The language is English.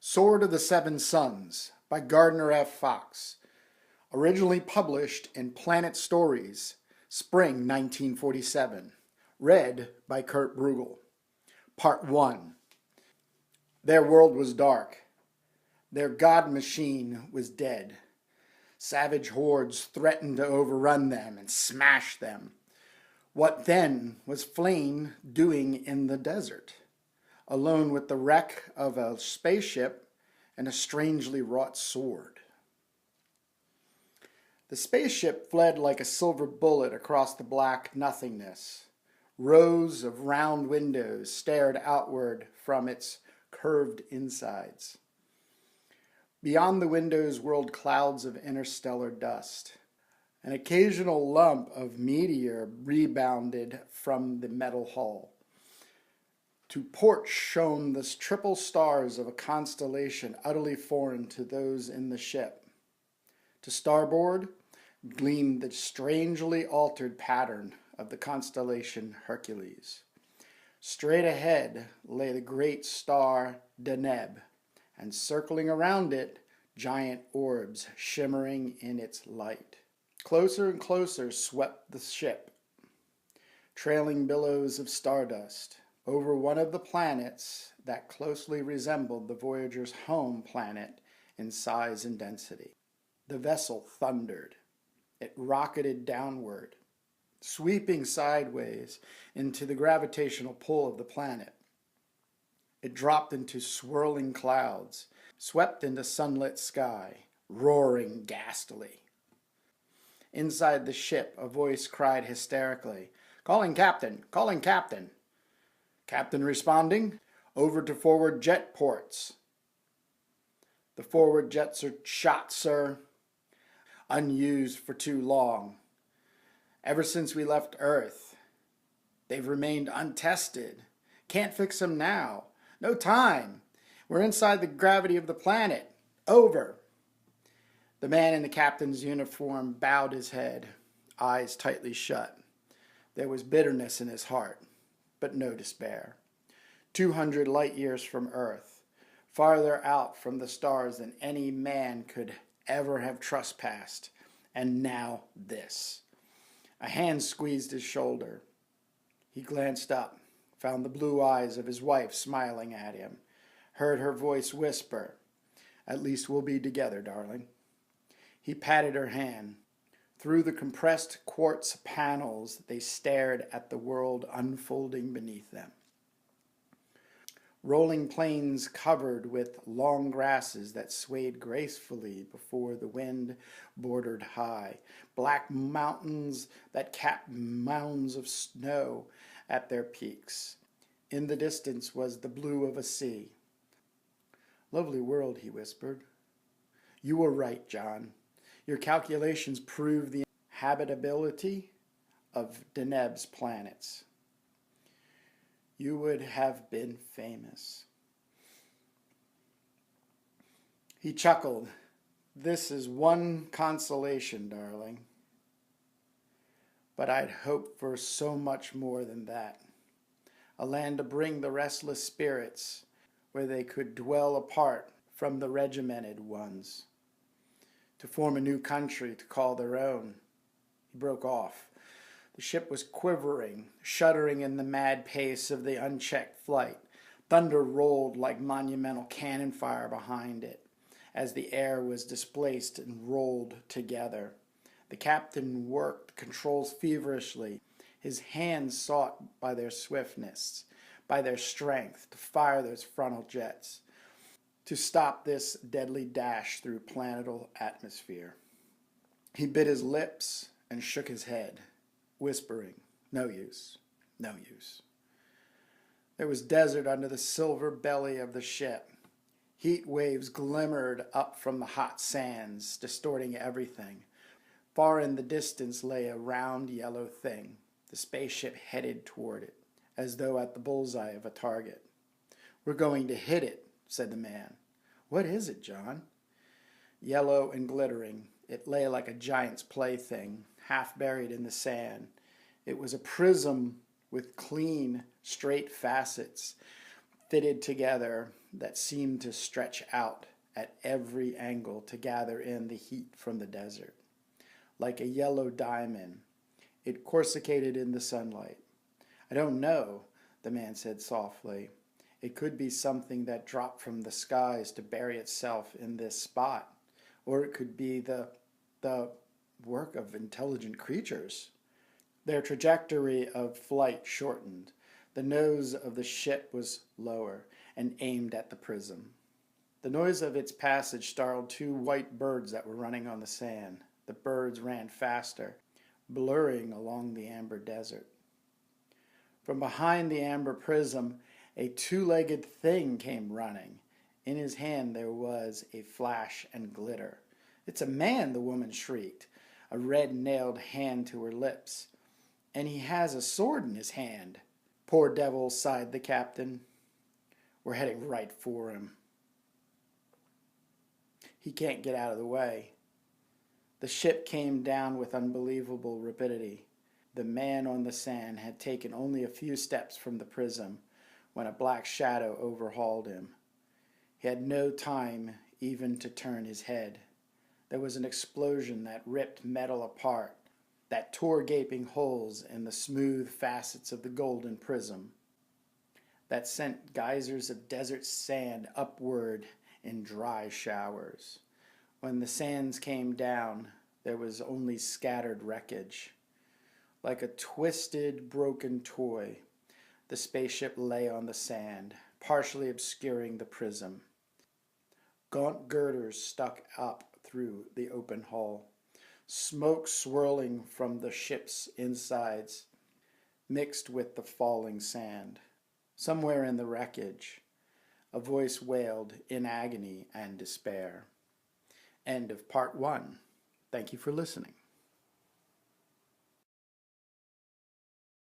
Sword of the Seven Suns by Gardner F. Fox. Originally published in Planet Stories, Spring 1947. Read by Kurt Brugel. Part 1. Their world was dark. Their god machine was dead. Savage hordes threatened to overrun them and smash them. What then was Flame doing in the desert, alone with the wreck of a spaceship and a strangely wrought sword? The spaceship fled like a silver bullet across the black nothingness. Rows of round windows stared outward from its curved insides. Beyond the windows whirled clouds of interstellar dust. An occasional lump of meteor rebounded from the metal hull. To port shone the triple stars of a constellation utterly foreign to those in the ship. To starboard gleamed the strangely altered pattern of the constellation Hercules. Straight ahead lay the great star Deneb, and circling around it, giant orbs shimmering in its light. Closer and closer swept the ship, trailing billows of stardust, over one of the planets that closely resembled the Voyager's home planet in size and density. The vessel thundered. It rocketed downward, sweeping sideways into the gravitational pull of the planet. It dropped into swirling clouds, swept into sunlit sky, roaring ghastly. Inside the ship, a voice cried hysterically, "Calling Captain! Calling Captain!" Captain responding, "Over to forward jet ports." "The forward jets are shot, sir. Unused for too long. Ever since we left Earth. They've remained untested. Can't fix them now. No time. We're inside the gravity of the planet. Over." The man in the captain's uniform bowed his head, eyes tightly shut. There was bitterness in his heart, but no despair. 200 light years from Earth, farther out from the stars than any man could ever have trespassed, and now this. A hand squeezed his shoulder. He glanced up, found the blue eyes of his wife smiling at him, heard her voice whisper, "At least we'll be together, darling." He patted her hand. Through the compressed quartz panels, they stared at the world unfolding beneath them. Rolling plains covered with long grasses that swayed gracefully before the wind bordered high. Black mountains that capped mounds of snow at their peaks. In the distance was the blue of a sea. "Lovely world," he whispered. "You were right, John. Your calculations prove the habitability of Deneb's planets. You would have been famous." He chuckled. "This is one consolation, darling. But I'd hoped for so much more than that. A land to bring the restless spirits, where they could dwell apart from the regimented ones. To form a new country to call their own." He broke off. The ship was quivering, shuddering in the mad pace of the unchecked flight. Thunder rolled like monumental cannon fire behind it, as the air was displaced and rolled together. The captain worked controls feverishly. His hands sought by their swiftness, by their strength, to fire those frontal jets, to stop this deadly dash through planetal atmosphere. He bit his lips and shook his head, whispering, "No use, no use." There was desert under the silver belly of the ship. Heat waves glimmered up from the hot sands, distorting everything. Far in the distance lay a round yellow thing. The spaceship headed toward it, as though at the bullseye of a target. "We're going to hit it," said the man. "What is it, John?" Yellow and glittering, it lay like a giant's plaything, half buried in the sand. It was a prism with clean, straight facets, fitted together that seemed to stretch out at every angle to gather in the heat from the desert. Like a yellow diamond, it coruscated in the sunlight. "I don't know," the man said softly. "It could be something that dropped from the skies to bury itself in this spot. Or it could be the work of intelligent creatures." Their trajectory of flight shortened. The nose of the ship was lower and aimed at the prism. The noise of its passage startled two white birds that were running on the sand. The birds ran faster, blurring along the amber desert. From behind the amber prism, a two-legged thing came running. In his hand there was a flash and glitter. "It's a man," the woman shrieked, a red-nailed hand to her lips. "And he has a sword in his hand." "Poor devil," sighed the captain. "We're heading right for him. He can't get out of the way." The ship came down with unbelievable rapidity. The man on the sand had taken only a few steps from the prism when a black shadow overhauled him. He had no time even to turn his head. There was an explosion that ripped metal apart, that tore gaping holes in the smooth facets of the golden prism, that sent geysers of desert sand upward in dry showers. When the sands came down, there was only scattered wreckage. Like a twisted, broken toy, the spaceship lay on the sand, partially obscuring the prism. Gaunt girders stuck up through the open hull, smoke swirling from the ship's insides, mixed with the falling sand. Somewhere in the wreckage, a voice wailed in agony and despair. End of part 1. Thank you for listening.